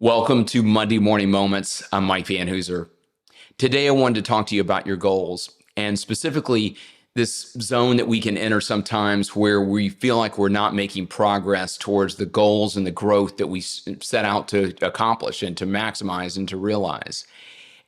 Welcome to Monday Morning Moments. I'm Mike Van Hoozer. Today, I wanted to talk to you about your goals and specifically this zone that we can enter sometimes where we feel like we're not making progress towards the goals and the growth that we set out to accomplish and to maximize and to realize.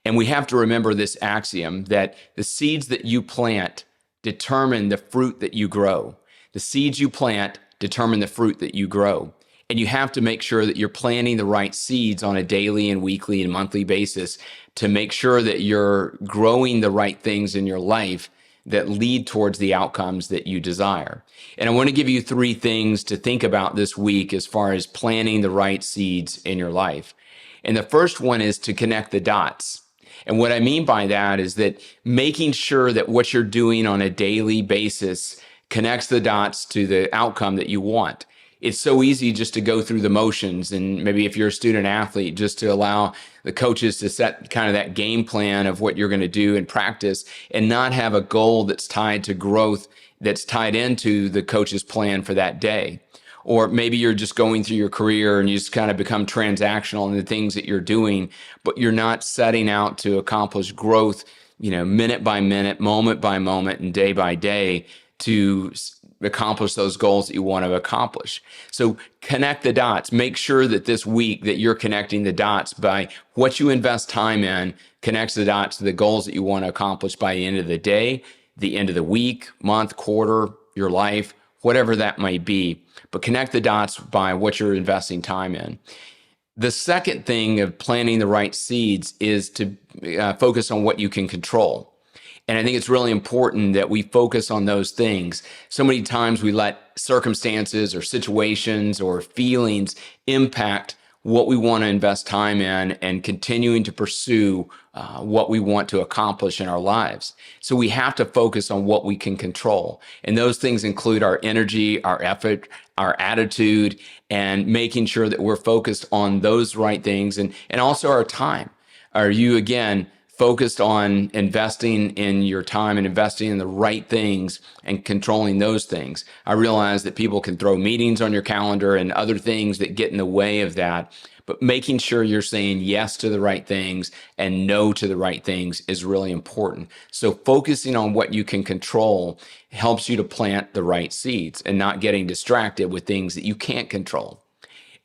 And we have to remember this axiom that the seeds that you plant determine the fruit that you grow. The seeds you plant determine the fruit that you grow. And you have to make sure that you're planting the right seeds on a daily and weekly and monthly basis to make sure that you're growing the right things in your life that lead towards the outcomes that you desire. And I want to give you 3 things to think about this week as far as planting the right seeds in your life. And the first one is to connect the dots. And what I mean by that is that making sure that what you're doing on a daily basis connects the dots to the outcome that you want. It's so easy just to go through the motions, and maybe if you're a student athlete, just to allow the coaches to set kind of that game plan of what you're going to do in practice and not have a goal that's tied to growth, that's tied into the coach's plan for that day. Or maybe you're just going through your career and you just kind of become transactional in the things that you're doing, but you're not setting out to accomplish growth, minute by minute, moment by moment, and day by day to accomplish those goals that you want to accomplish. So connect the dots. Make sure that this week that you're connecting the dots by what you invest time in connects the dots to the goals that you want to accomplish by the end of the day, the end of the week, month, quarter, your life, whatever that might be. But connect the dots by what you're investing time in. The second thing of planting the right seeds is to focus on what you can control. And I think it's really important that we focus on those things. So many times we let circumstances or situations or feelings impact what we want to invest time in and continuing to pursue what we want to accomplish in our lives. So we have to focus on what we can control. And those things include our energy, our effort, our attitude, and making sure that we're focused on those right things and also our time. Are you, again, focused on investing in your time and investing in the right things and controlling those things? I realize that people can throw meetings on your calendar and other things that get in the way of that, but making sure you're saying yes to the right things and no to the right things is really important. So focusing on what you can control helps you to plant the right seeds and not getting distracted with things that you can't control.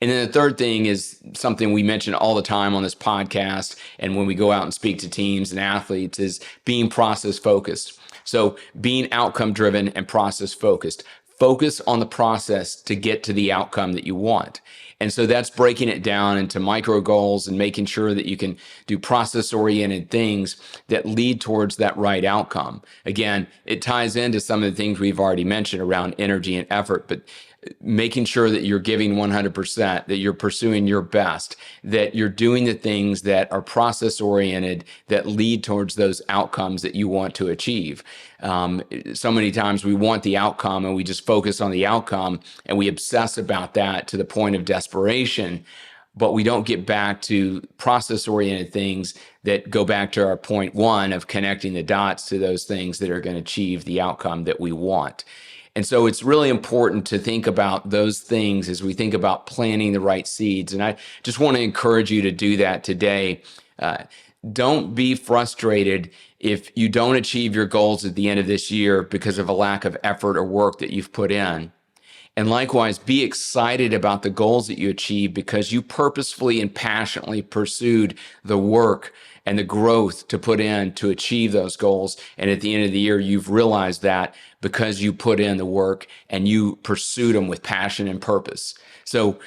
And then the third thing is something we mention all the time on this podcast and when we go out and speak to teams and athletes is being process focused. So being outcome driven and process focused. Focus on the process to get to the outcome that you want. And so that's breaking it down into micro goals and making sure that you can do process oriented things that lead towards that right outcome. Again, it ties into some of the things we've already mentioned around energy and effort, but making sure that you're giving 100%, that you're pursuing your best, that you're doing the things that are process oriented, that lead towards those outcomes that you want to achieve. So many times we want the outcome and we just focus on the outcome and we obsess about that to the point of desperation, but we don't get back to process oriented things that go back to our point 1 of connecting the dots to those things that are going to achieve the outcome that we want. And so it's really important to think about those things as we think about planting the right seeds. And I just want to encourage you to do that today. Don't be frustrated if you don't achieve your goals at the end of this year because of a lack of effort or work that you've put in. And likewise, be excited about the goals that you achieve because you purposefully and passionately pursued the work and the growth to put in to achieve those goals. And at the end of the year, you've realized that because you put in the work and you pursued them with passion and purpose. So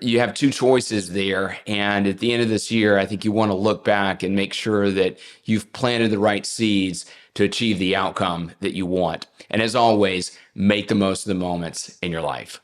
you have 2 choices there. And at the end of this year, I think you want to look back and make sure that you've planted the right seeds to achieve the outcome that you want. And as always, make the most of the moments in your life.